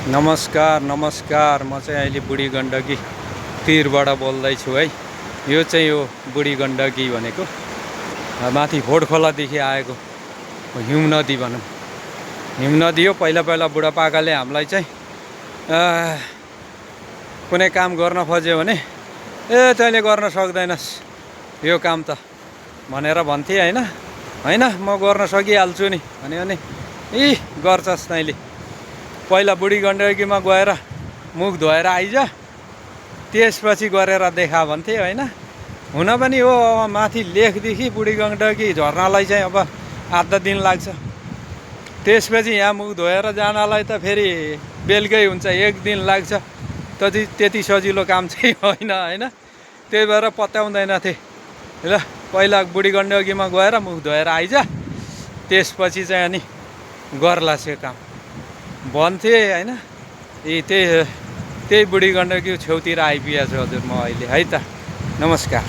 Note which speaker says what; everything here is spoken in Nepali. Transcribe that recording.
Speaker 1: नमस्कार नमस्कार, म चाहिँ अहिले बुढी गण्डकी तीरबाट बोल्दैछु है। यो चाहिँ हो बुढी गण्डकी भनेको माथि भोटखोलादेखि आएको हिउँ नदी भनौँ। हिउँ नदी हो। पहिला पहिला बुढापाकाले हामीलाई चाहिँ कुनै काम गर्न खोज्यो भने तैँले गर्न सक्दैनस् यो काम त भनेर भन्थे होइन। होइन म गर्न सकिहाल्छु नि भने गर्छस् तैँले। पहिला बुढी गण्डकीमा गएर मुख धोएर आइज, त्यसपछि गरेर देखा भन्थे होइन। हुन पनि हो, अब माथि लेखदेखि बुढी गण्डकी झर्नालाई चाहिँ अब आधा दिन लाग्छ। त्यसपछि यहाँ मुख धोएर जानलाई त फेरि बेलुकै हुन्छ, एक दिन लाग्छ। त्यति सजिलो काम चाहिँ होइन होइन। त्यही भएर पत्याउँदैनथे। ल पहिला बुढी गण्डकीमा गएर मुख धोएर आइज, त्यसपछि चाहिँ अनि गर्ला त्यो काम भन्थे होइन। त्यही बुढी गण्डकी छेउतिर आइपुगेको छु हजुर म अहिले है त। नमस्कार।